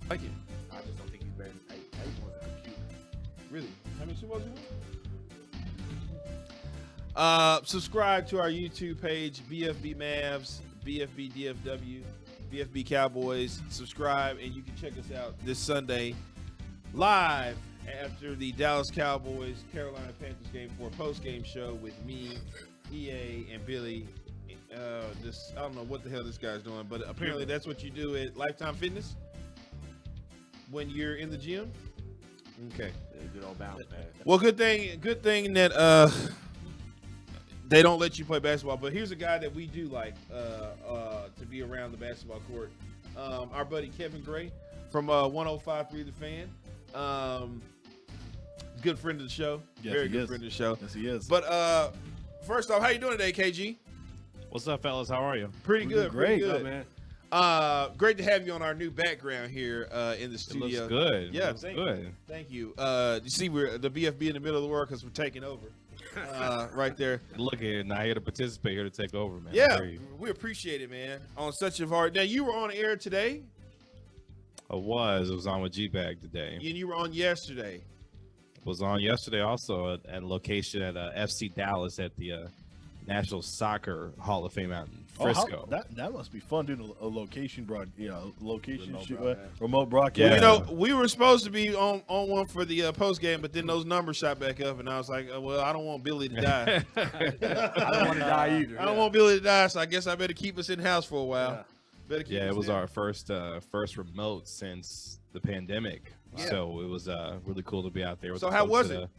Like it. I just don't think he's better than Ayton was a computer. Really? How many Super Bowls you won? Subscribe to our YouTube page, bFb Mavs, bFb DFW, bFb Cowboys. Subscribe, and you can check us out this Sunday live after the Dallas Cowboys Carolina Panthers game for a post-game show with me, EA, and Billy. I don't know what the hell this guy's doing, but apparently that's what you do at Lifetime Fitness when you're in the gym. Okay. Yeah, good old bounce pass. Well, good thing that they don't let you play basketball. But here's a guy that we do like to be around the basketball court. Our buddy Kevin Gray from 105.3 The Fan. Good friend of the show. Yes, Very good friend of the show. Yes, he is. But first off, how you doing today, KG? What's up, fellas? How are you? Pretty good. Great. Pretty good. Man. Great to have you on our new background here in the studio. It looks good. Yeah, Thank you. Thank you. You see, we're the BFB in the middle of the world because we're taking over right there. Look here, not here to participate, here to take over, man. Yeah, we appreciate it, man. On such a hard. Now you were on air today, It was on with G-Bag today. and you were on yesterday. Was on yesterday also at a location at FC Dallas at the National Soccer Hall of Fame out in Frisco. That must be fun doing a location location Remote shoot, broadcast. remote broadcast. Yeah. You know, we were supposed to be on one for the post game, but then those numbers shot back up, and I was like, well, I don't want Billy to die. I don't want to die either. I don't want Billy to die, so I guess I better keep us in house for a while. Better keep Yeah, us it was in. our first remote since the pandemic. Yeah. So it was really cool to be out there. With So the how folks was at, it?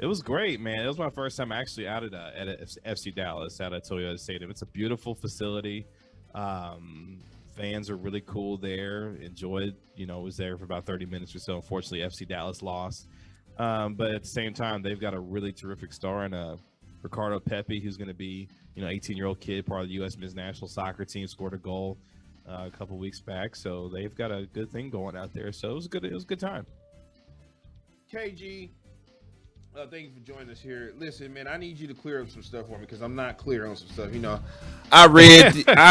It was great, man. It was my first time actually out at FC Dallas out at Toyota Stadium. It's a beautiful facility. Fans are really cool there. Enjoyed, was there for about 30 minutes or so. Unfortunately, FC Dallas lost. But at the same time, they've got a really terrific star in Ricardo Pepi, who's going to be, 18-year-old kid, part of the U.S. men's national soccer team, scored a goal a couple weeks back. So they've got a good thing going out there. So it was good. It was a good time. KG, thank you for joining us here. Listen, man, I need you to clear up some stuff for me because I'm not clear on some stuff. I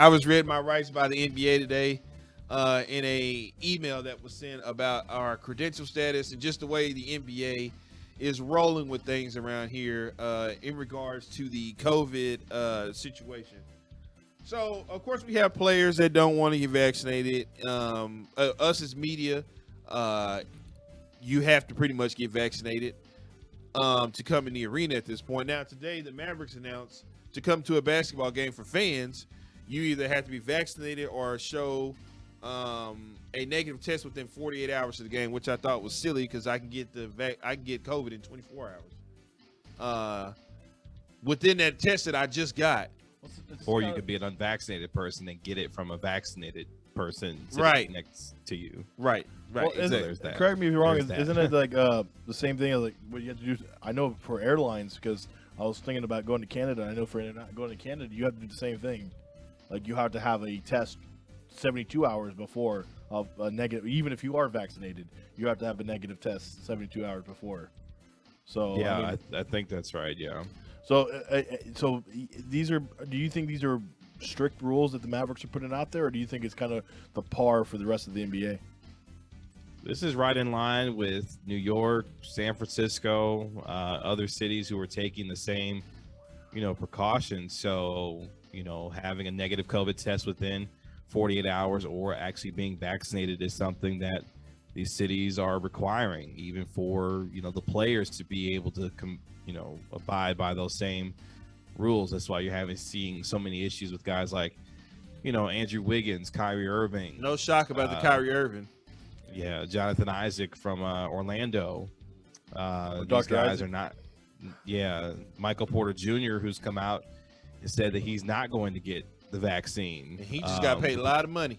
was read my rights by the NBA today in a email that was sent about our credential status and just the way the NBA is rolling with things around here in regards to the COVID situation. So, of course, we have players that don't want to get vaccinated. Us as media, you have to pretty much get vaccinated to come in the arena at this point. Now, today, the Mavericks announced to come to a basketball game for fans, you either have to be vaccinated or show a negative test within 48 hours of the game, which I thought was silly because I can get COVID in 24 hours. Within that test that I just got. Or you could be an unvaccinated person and get it from a vaccinated person Right next to you. Right. Well, So there's that. correct me if you're wrong. There's that. Isn't it like the same thing as like what you have to do? I know for airlines because I was thinking about going to Canada. I know for going to Canada, you have to do the same thing. Like you have to have a test 72 hours before of a negative. Even if you are vaccinated, you have to have a negative test 72 hours before. So Yeah, I think that's right. Yeah. So these are. Do you think these are strict rules that the Mavericks are putting out there, or do you think it's kind of the par for the rest of the NBA? This is right in line with New York, San Francisco, other cities who are taking the same, precautions. So, having a negative COVID test within 48 hours or actually being vaccinated is something that these cities are requiring, even for, the players to be able to abide by those same rules. That's why you're seeing so many issues with guys like, Andrew Wiggins, Kyrie Irving. No shock about the Kyrie Irving. Yeah, Jonathan Isaac from Orlando. These Dr. guys Isaac. are not. Yeah, Michael Porter Jr., who's come out and said that he's not going to get the vaccine. And he just got paid a lot of money.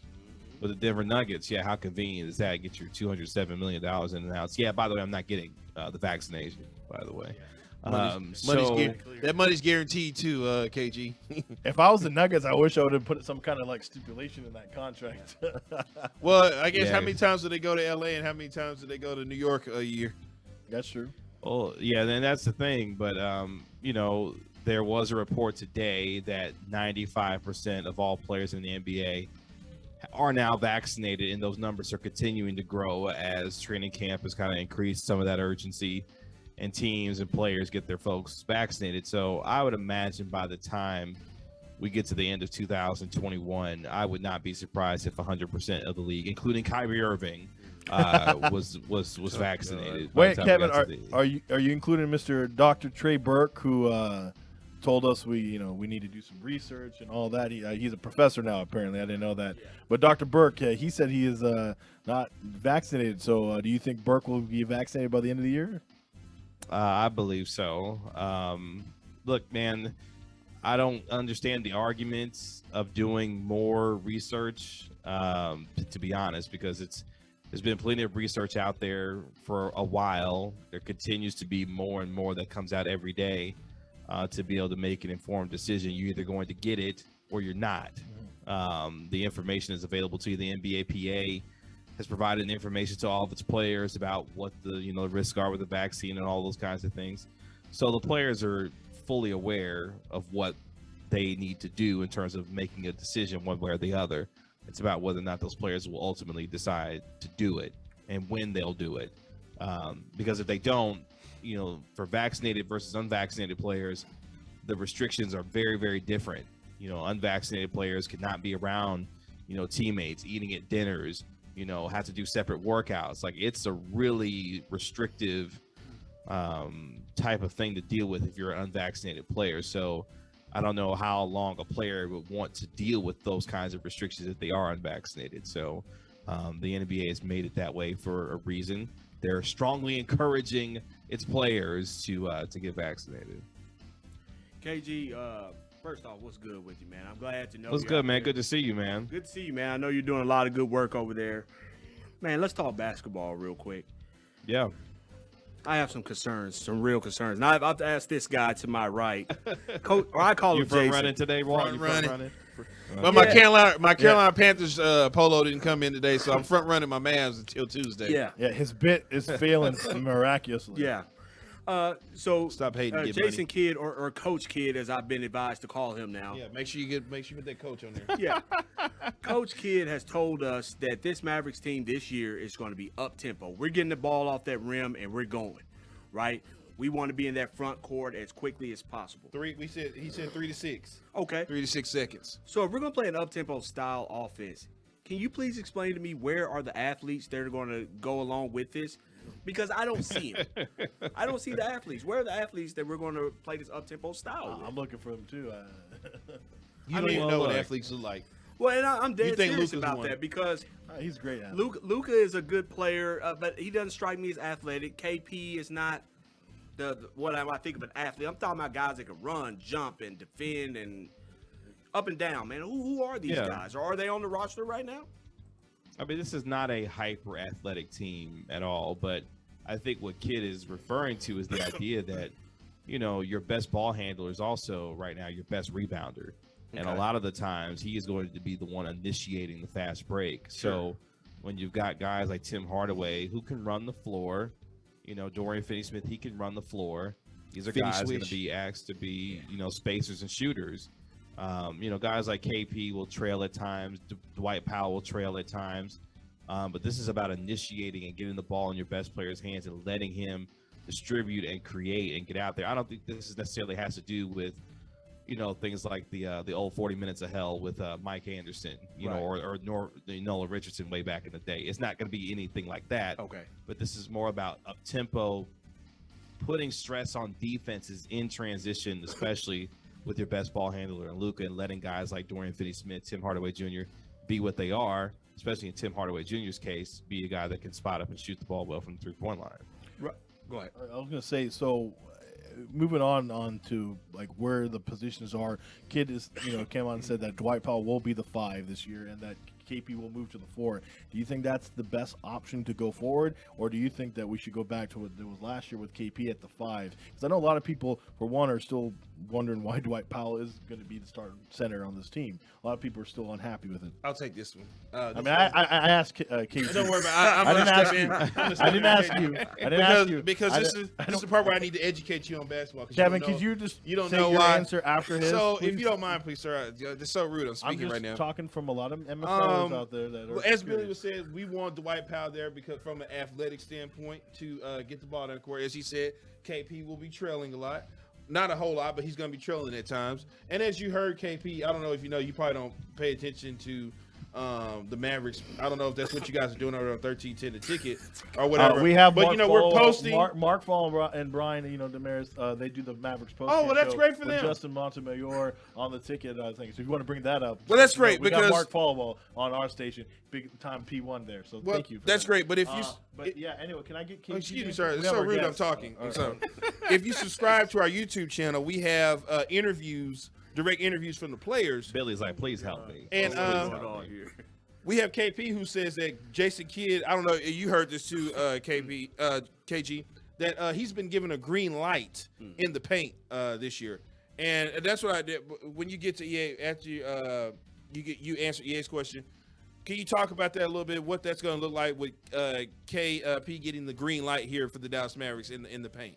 With the Denver Nuggets. Yeah, how convenient is that? Get your $207 million in and out. Yeah, by the way, I'm not getting the vaccination, by the way. That money's guaranteed too, KG. If I was the Nuggets, I wish I would have put some kind of like stipulation in that contract. Well, I guess Yeah. how many times do they go to LA and how many times do they go to New York a year? That's true. Well, yeah, then that's the thing. But, there was a report today that 95% of all players in the NBA are now vaccinated, and those numbers are continuing to grow as training camp has kind of increased some of that urgency, and teams and players get their folks vaccinated. So I would imagine by the time we get to the end of 2021, I would not be surprised if 100% of the league, including Kyrie Irving, was vaccinated. by the Wait, time we Kevin, got to the- are you including Mr. Dr. Trey Burke, who told us we need to do some research and all that? He's a professor now, apparently. I didn't know that. But Dr. Burke, he said he is not vaccinated. So do you think Burke will be vaccinated by the end of the year? I believe so. Look, man, I don't understand the arguments of doing more research, to be honest, because there's been plenty of research out there for a while. There continues to be more and more that comes out every day to be able to make an informed decision. You're either going to get it or you're not. The information is available to you. The NBA PA has provided information to all of its players about what the risks are with the vaccine and all those kinds of things. So the players are fully aware of what they need to do in terms of making a decision one way or the other. It's about whether or not those players will ultimately decide to do it and when they'll do it. Because if they don't, for vaccinated versus unvaccinated players, the restrictions are very, very different. Unvaccinated players cannot be around, teammates, eating at dinners, have to do separate workouts. Like, it's a really restrictive type of thing to deal with if you're an unvaccinated player. So I don't know how long a player would want to deal with those kinds of restrictions if they are unvaccinated. So the NBA has made it that way for a reason. They're strongly encouraging its players to get vaccinated. KG, first off, what's good with you, man? I'm glad to know. What's you're good, out man? there. Good to see you, man. Good to see you, man. I know you're doing a lot of good work over there. Man, let's talk basketball real quick. Yeah. I have some concerns, some real concerns. Now, I've asked this guy to my right, Coach, or I call You him front Jason. running today, Walt? You front running. running? But my Carolina Panthers polo didn't come in today, so I'm front running my Mavs until Tuesday. Yeah, Yeah, his bit is failing miraculously. yeah. So Stop hating. Get Jason money. Kidd or Coach Kidd, as I've been advised to call him now. Yeah, make sure you get that coach on there. Yeah. Coach Kidd has told us that this Mavericks team this year is going to be up tempo. We're getting the ball off that rim and we're going, right? We want to be in that front court as quickly as possible. He said 3 to 6. Okay. 3 to 6 seconds. So if we're going to play an up tempo style offense, can you please explain to me where are the athletes that are going to go along with this? Because I don't see them. I don't see the athletes. Where are the athletes that we're going to play this up tempo style with? I'm looking for him too. You don't even know what athletes look like. Well, and I'm dead think serious Luka's about one? that because He's great at it. Luka is a good player, but he doesn't strike me as athletic. KP is not what I think of an athlete. I'm talking about guys that can run, jump, and defend and up and down, man. Who are these guys? Or are they on the roster right now? I mean, this is not a hyper athletic team at all, but I think what Kidd is referring to is the idea that, your best ball handler is also right now your best rebounder. And a lot of the times he is going to be the one initiating the fast break. Sure. So when you've got guys like Tim Hardaway who can run the floor, Dorian Finney-Smith, he can run the floor. These are guys going to be asked to be, spacers and shooters. Guys like KP will trail at times. Dwight Powell will trail at times. But this is about initiating and getting the ball in your best player's hands and letting him distribute and create and get out there. I don't think this necessarily has to do with, things like the old 40 Minutes of Hell with Mike Anderson, or Nolan Richardson way back in the day. It's not going to be anything like that. Okay. But this is more about up-tempo, putting stress on defenses in transition, especially with your best ball handler and Luka, and letting guys like Dorian Finney-Smith, Tim Hardaway Jr. be what they are, especially in Tim Hardaway Jr.'s case, be a guy that can spot up and shoot the ball well from the three-point line. Right. Go ahead. I was going to say, so moving on to like where the positions are, Kidd is, came on and said that Dwight Powell will be the 5 this year and that KP will move to the 4. Do you think that's the best option to go forward, or do you think that we should go back to what it was last year with KP at the 5? Because I know a lot of people, for one, are still wondering why Dwight Powell is going to be the starting center on this team. A lot of people are still unhappy with it. I'll take this one. I Asked asked KP. Don't worry about it. I didn't ask you. I didn't ask you. I didn't ask you because this is the part where I need to educate you on basketball. Kevin, could you just don't say know your why. answer after his? So please? if you don't mind, please, sir. It's so rude. I'm I'm speaking just right now. talking from a lot of MFL pros out there that are as Billy curious. was saying, we want Dwight Powell there because from an athletic standpoint to get the ball down the court. As he said, KP will be trailing a lot. Not a whole lot, but he's going to be trailing at times. And as you heard, KP, I don't know if you know, you probably don't pay attention to the Mavericks. I don't know if that's what you guys are doing over on 1310 the ticket or whatever. We have, but Mark we're Fall, posting. Mark Fall and Brian, Damaris. They do the Mavericks post. Oh, well, that's show great for with them. Justin Montemayor on the ticket, I think. So if you want to bring that up, Well, that's great we because got Mark Fall on our station, big time P1 there. So thank you. For that's that. great. But if you, but yeah, anyway, can I get? oh, excuse me, sir. sir. It's so rude. I'm talking. So, if you subscribe to our YouTube channel, we have interviews, direct interviews from the players. Billy's like, please help me. And here. we have KP who says that Jason Kidd, I don't know, you heard this too, KG, that he's been given a green light in the paint this year. And that's what I did. When you get to EA, after you answer EA's question, can you talk about that a little bit, what that's going to look like with KP getting the green light here for the Dallas Mavericks in the paint?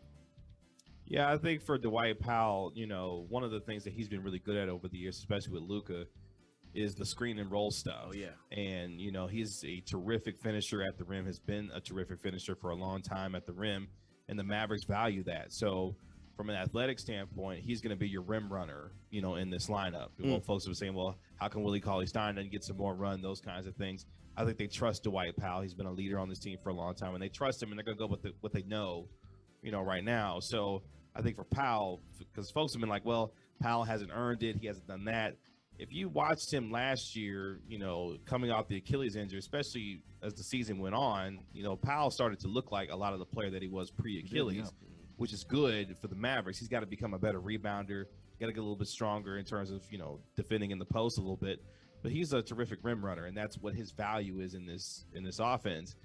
Yeah, I think for Dwight Powell, one of the things that he's been really good at over the years, especially with Luka, is the screen and roll stuff. Oh, yeah. And, he's a terrific finisher at the rim, has been a terrific finisher for a long time at the rim, and the Mavericks value that. So from an athletic standpoint, he's going to be your rim runner, in this lineup. Well, folks were saying, well, how can Willie Cauley-Stein then get some more run, those kinds of things. I think they trust Dwight Powell. He's been a leader on this team for a long time, and they trust him, and they're going to go with what they know, right now. So I think for Powell, because folks have been like, well, Powell hasn't earned it. He hasn't done that. If you watched him last year, coming off the Achilles injury, especially as the season went on, Powell started to look like a lot of the player that he was pre-Achilles, which is good for the Mavericks. He's got to become a better rebounder, got to get a little bit stronger in terms of, defending in the post a little bit. But he's a terrific rim runner, and that's what his value is in this offense.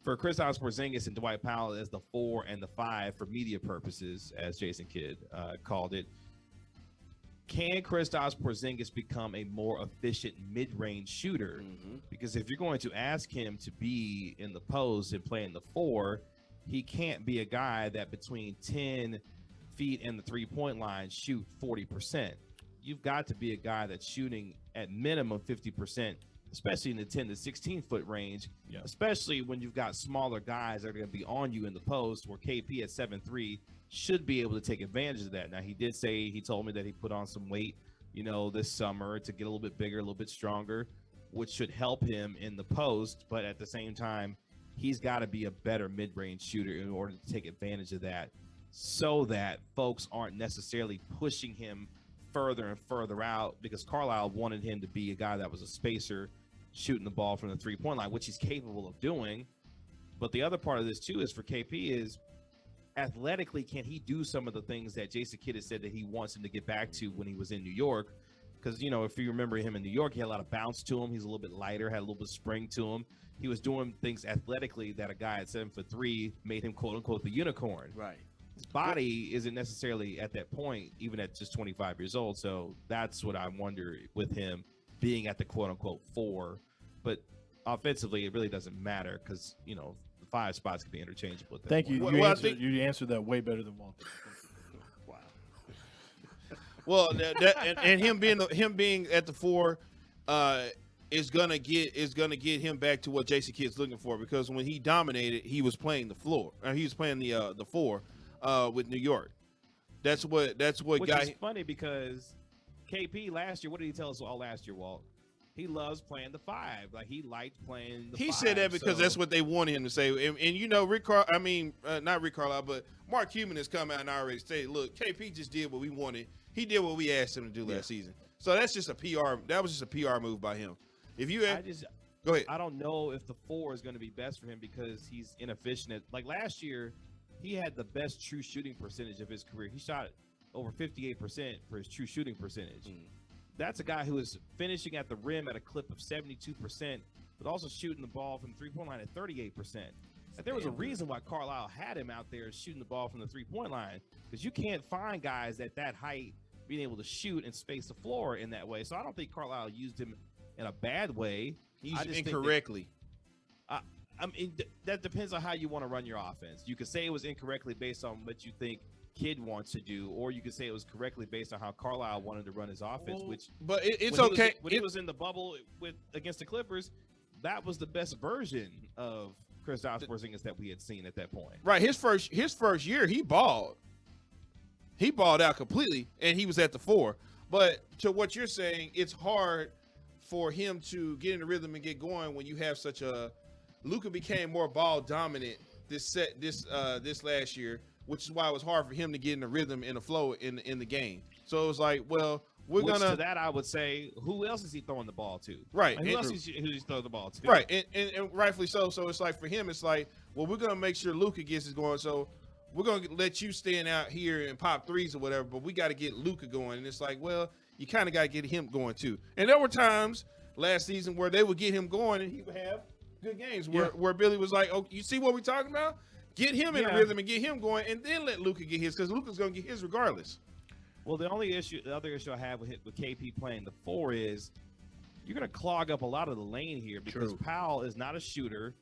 For Kristaps Porzingis and Dwight Powell as the 4 and the 5 for media purposes, as Jason Kidd called it, can Kristaps Porzingis become a more efficient mid-range shooter? Because if you're going to ask him to be in the post and play in the 4, he can't be a guy that between 10 feet and the three-point line shoot 40%. You've got to be a guy that's shooting at minimum 50%, especially in the 10 to 16-foot range, especially when you've got smaller guys that are going to be on you in the post, where KP at 7'3" should be able to take advantage of that. Now, he told me that he put on some weight, this summer to get a little bit bigger, a little bit stronger, which should help him in the post. But at the same time, he's got to be a better mid-range shooter in order to take advantage of that, so that folks aren't necessarily pushing him further and further out, because Carlisle wanted him to be a guy that was a spacer, shooting the ball from the three-point line, which he's capable of doing. But the other part of this, too, is for KP is, athletically, can he do some of the things that Jason Kidd has said that he wants him to get back to when he was in New York? Because, if you remember him in New York, he had a lot of bounce to him. He's a little bit lighter, had a little bit of spring to him. He was doing things athletically that a guy at 7'3" made him, quote unquote, the unicorn. Right. His body isn't necessarily at that point, even at just 25 years old. So that's what I wonder with him being at the quote unquote 4. But offensively, it really doesn't matter, because, the 5 spots can be interchangeable. Thank you. Well, You answered that way better than Walter. Wow. Well, and him being at the 4 is gonna get him back to what Jason Kidd's looking for, because when he dominated, he was playing the floor, or he was playing the 4 with New York. That's what Which got is funny, because KP last year, what did he tell us all last year, Walt? He loves playing the 5. Like, he liked playing the 5. He said that because that's what they wanted him to say. And not Rick Carlisle, but Mark Cuban has come out and already said, look, KP just did what we wanted. He did what we asked him to do last season. So that's just a PR. That was just a PR move by him. If you go ahead. I don't know if the 4 is going to be best for him, because he's inefficient. Like last year, he had the best true shooting percentage of his career. He shot over 58% for his true shooting percentage. That's a guy who is finishing at the rim at a clip of 72%, but also shooting the ball from the three-point line at 38%. And there was a reason why Carlisle had him out there shooting the ball from the three-point line, because you can't find guys at that height being able to shoot and space the floor in that way. So I don't think Carlisle used him in a bad way. He used it incorrectly. I mean, that depends on how you want to run your offense. You could say it was incorrectly based on what you think Kidd wants to do, or you could say it was correctly based on how Carlisle wanted to run his offense. Which, but it's when okay. When he was in the bubble against the Clippers, that was the best version of Kristaps Porzingis that we had seen at that point. Right. His first year, he balled. He balled out completely, and he was at the 4. But to what you're saying, it's hard for him to get in the rhythm and get going when you have such a. Luka became more ball dominant this last year, which is why it was hard for him to get in the rhythm and the flow in the game. So it was like, well, to that I would say, who else is he throwing the ball to? Right. Like, who else is he throwing the ball to? Right, and rightfully so. So it's like for him, it's like, well, we're gonna make sure Luka gets it going. So we're gonna let you stand out here and pop threes or whatever, but we got to get Luka going. And it's like, well, you kind of got to get him going too. And there were times last season where they would get him going and he would have good games where Billy was like, oh, you see what we're talking about? Get him in the rhythm and get him going, and then let Luka get his, because Luka's gonna get his regardless. Well, the other issue I have with KP playing the 4 is you're going to clog up a lot of the lane here because Powell is not a shooter.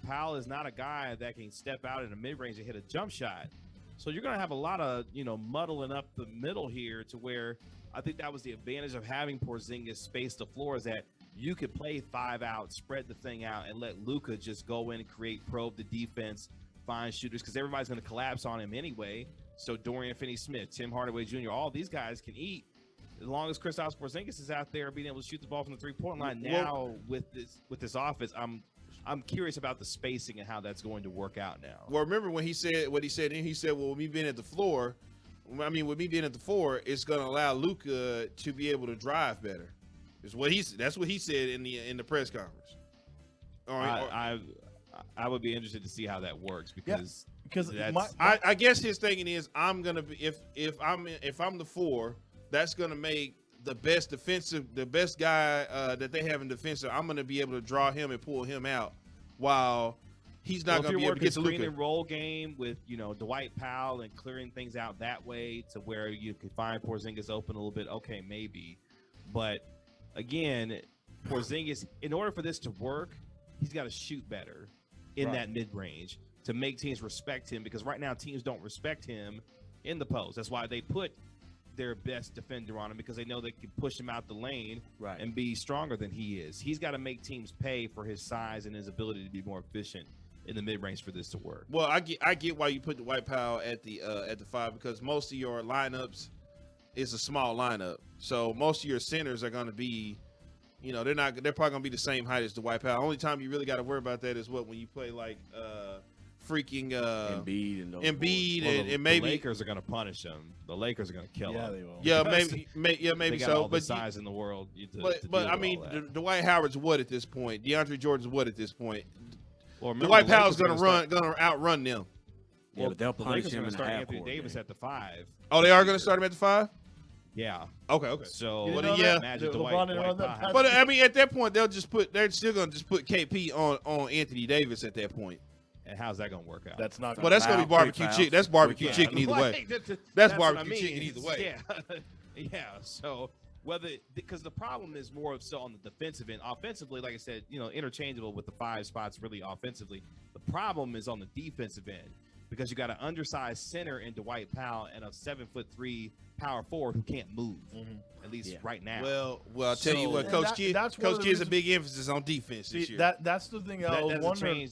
Powell is not a guy that can step out in the mid-range and hit a jump shot. So you're going to have a lot of, muddling up the middle here to where I think that was the advantage of having Porzingis space the floor, is that you could play 5 out, spread the thing out, and let Luka just go in and probe the defense, find shooters, because everybody's going to collapse on him anyway. So Dorian Finney-Smith, Tim Hardaway Jr., all these guys can eat as long as Kristaps Porzingis is out there being able to shoot the ball from the 3-point line. Now with this offense, I'm curious about the spacing and how that's going to work out now. Well, remember when he said what he said, and he said, well, with me being at the 4, it's going to allow Luka to be able to drive better. That's what he said in the press conference. All right, I would be interested to see how that works because I guess his thinking is I'm gonna be if I'm the 4, that's gonna make the best guy that they have in defensive. I'm gonna be able to draw him and pull him out while he's not gonna be able to get to Luka. Screen and roll game with Dwight Powell and clearing things out that way to where you can find Porzingis open a little bit. Okay, maybe, but again, Porzingis, in order for this to work, he's got to shoot better in that mid-range to make teams respect him, because right now teams don't respect him in the post. That's why they put their best defender on him, because they know they can push him out the lane and be stronger than he is. He's got to make teams pay for his size and his ability to be more efficient in the mid-range for this to work. Well, I get why you put Dwight Powell at the 5, because most of your lineups is a small lineup. So most of your centers are going to be, they're probably going to be the same height as Dwight Powell. Only time you really got to worry about that is when you play like freaking Embiid and maybe the Lakers are going to punish him. The Lakers are going to kill him. They will. Yeah, maybe they got so. All the size in the world. But I mean, Dwight Howard's what at this point? DeAndre Jordan's what at this point? Well, Dwight Powell's going to outrun them. Yeah, but they'll the punish Lakers are him going in to the start half Anthony court Davis game. at the 5. Oh, they are going to start him at the 5? Yeah. Okay. So Imagine Dwight Powell. But I mean, at that point, they're still going to just put KP on Anthony Davis at that point. And how's that going to work out? That's not. Well, that's going to be barbecue chicken. That's barbecue chicken either way. That's barbecue what I mean. chicken either way. Yeah. So because the problem is more so on the defensive end. Offensively, like I said, interchangeable with the 5 spots really offensively. The problem is on the defensive end, because you got an undersized center in Dwight Powell and a 7'3" power forward who can't move, at least right now. Well, I'll tell you what, Coach Kidd's a big emphasis on defense this year. That's the thing I was wondering.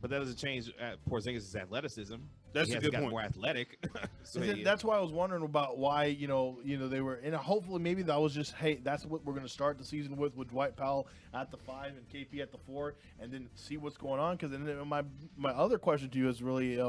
But that doesn't change Porzingis' athleticism. That's a good point. More athletic. So that's why I was wondering about why they were, and hopefully maybe that was just, hey, that's what we're going to start the season with Dwight Powell at the 5 and KP at the 4, and then see what's going on. Because then my other question to you is really,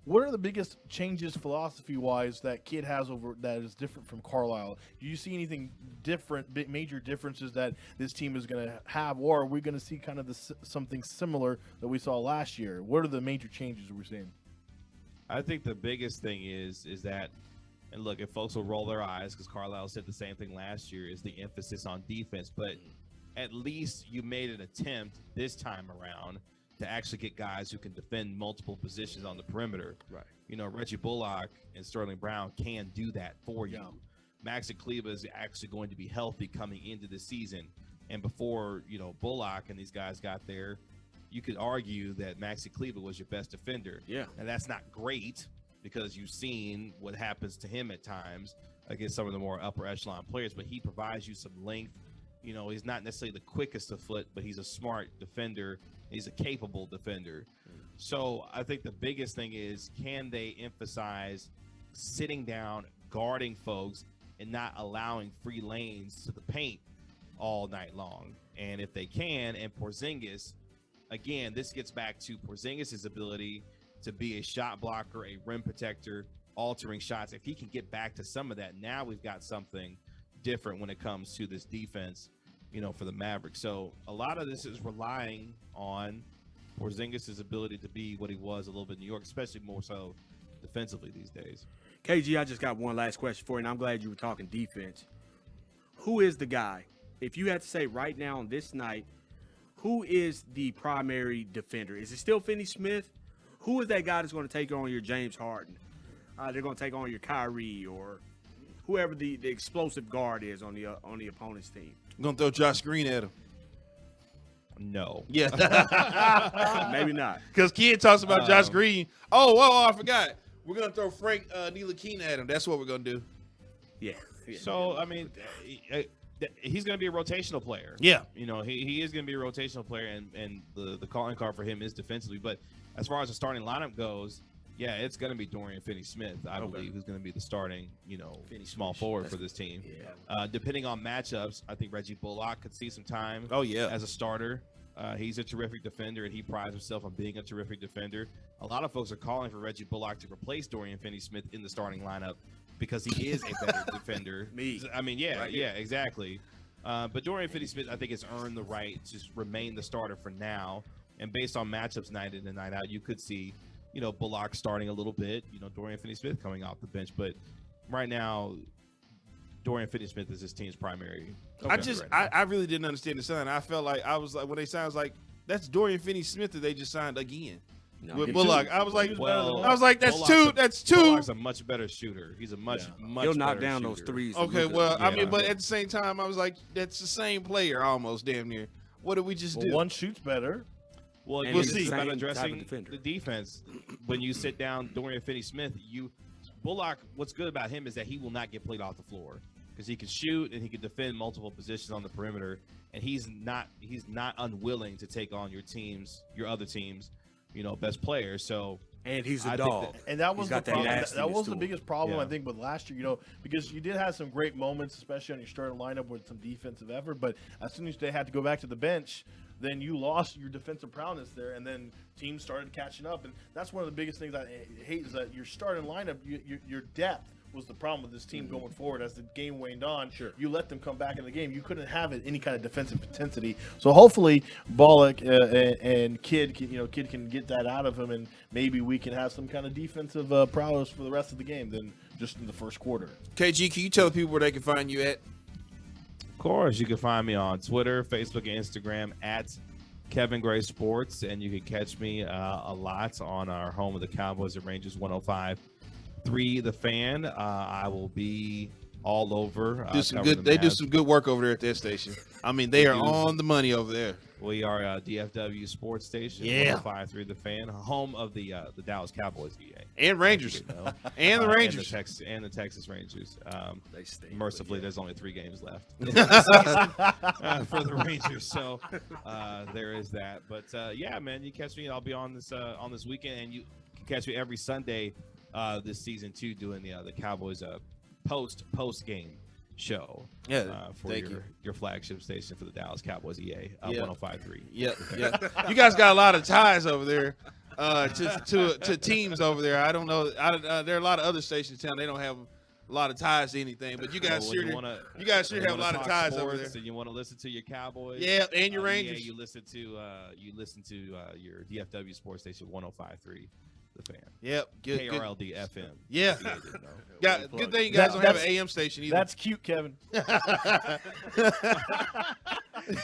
what are the biggest changes philosophy-wise that Kidd has over that is different from Carlisle? Do you see anything different, major differences that this team is going to have, or are we going to see kind of something similar that we saw last year? What are the major changes we're seeing? I think the biggest thing is that, and look, if folks will roll their eyes, because Carlisle said the same thing last year, is the emphasis on defense. But at least you made an attempt this time around to actually get guys who can defend multiple positions on the perimeter. Right. Reggie Bullock and Sterling Brown can do that for you. Maxi Kleber is actually going to be healthy coming into the season. And before, Bullock and these guys got there, you could argue that Maxi Kleber was your best defender. Yeah. And that's not great. because you've seen what happens to him at times against some of the more upper echelon players, but he provides you some length. You know, he's not necessarily the quickest of foot, but he's a smart defender. He's a capable defender. So I think the biggest thing is, can they emphasize sitting down, guarding folks, and not allowing free lanes to the paint all night long? And if they can, and Porzingis, again, this gets back to Porzingis' ability to be a shot blocker, a rim protector, altering shots. If he can get back to some of that, now we've got something different when it comes to this defense, you know, for the Mavericks. So a lot of this is relying on Porzingis' ability to be what he was a little bit in New York, especially more so defensively these days. KG, I just got one last question for you, and I'm glad you were talking defense. Who is the guy? If you had to say right now on this night, who is the primary defender? Is it still Finney Smith? Who is that guy that's going to take on your James Harden? They're going to take on your Kyrie or whoever the explosive guard is on the opponent's team. I'm gonna throw Josh Green at him. No. Yeah. Maybe not. Because Kid talks about Josh Green. Oh, I forgot. We're gonna throw Frank Ntilikina at him. That's what we're gonna do. Yeah. So, I mean, he's going to be a rotational player. Yeah. You know, he is going to be a rotational player, and the calling card for him is defensively. But as far as the starting lineup goes, yeah, it's going to be Dorian Finney-Smith, I believe, who's going to be the starting, you know, small forward for this team. Yeah. Depending on matchups, I think Reggie Bullock could see some time as a starter. He's a terrific defender, and he prides himself on being a terrific defender. A lot of folks are calling for Reggie Bullock to replace Dorian Finney-Smith in the starting lineup because he is a better defender. I mean, exactly. But Dorian Finney-Smith, I think, has earned the right to remain the starter for now. And based on matchups night in and night out, you could see, you know, Bullock starting a little bit, you know, Dorian Finney-Smith coming off the bench. But right now, Dorian Finney-Smith is his team's primary. I really didn't understand the sign. I felt like I was like, when they signed, I was like, that's Dorian Finney-Smith that they just signed again. No, With Bullock, I was like, that's Bullock's two. Bullock's a much better shooter. He's a much He'll knock better down shooter. those threes. Okay, well, I mean, but at the same time, I was like, that's the same player almost, damn near. What did we just do? One shoots better. Well, And we'll he's the see. About same addressing type of defender. the defense, when you sit down Dorian Finney-Smith, Bullock. What's good about him is that he will not get played off the floor because he can shoot and he can defend multiple positions on the perimeter, and he's not unwilling to take on your other teams, you know, best players. So. And he's I a think dog. And that was the problem. That was nastiness the to biggest problem, Yeah. I think, with last year, you know, because you did have some great moments, especially on your starting lineup with some defensive effort. But as soon as they had to go back to the bench, then you lost your defensive prowess there, and then teams started catching up. And that's one of the biggest things I hate is that your starting lineup, your depth was the problem with this team going forward. As the game waned on, you let them come back in the game. You couldn't have any kind of defensive intensity. So hopefully, Bullock and Kid can get that out of him, and maybe we can have some kind of defensive prowess for the rest of the game than just in the first quarter. KG, can you tell people where they can find you at? Of course, you can find me on Twitter, Facebook, and Instagram at Kevin Gray Sports, and you can catch me a lot on our home of the Cowboys and Rangers 105.3 The Fan. I will be all over. They do some good work over there at that station. I mean, they are on the money over there. We are DFW Sports Station, Yeah. 105.3 The Fan, home of the Dallas Cowboys, And Rangers. And the Rangers. And the Texas Rangers. They stink, Mercifully, there's only 3 games left for the Rangers, so there is that. But yeah, man, you catch me. I'll be on this weekend, and you can catch me every Sunday this season too, doing the Cowboys post game show. For your flagship station for the Dallas Cowboys, EA 105.3. Yeah. You guys got a lot of ties over there to teams over there. I don't know. There are a lot of other stations in town. They don't have a lot of ties to anything, but you guys sure have a lot of ties over there. And you want to listen to your Cowboys, and your Rangers. You listen to your DFW sports station 105.3 The Fan. Yep. Good. KRLD FM. Yeah. Good thing you guys don't have an AM station either. That's cute, Kevin.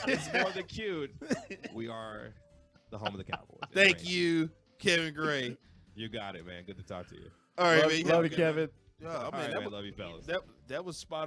It's more than cute. We are the home of the Cowboys. Thank you, Kevin Gray. You got it, man. Good to talk to you. All right, man. Love you, Kevin. Oh, man, Love you, fellas. That was spot on.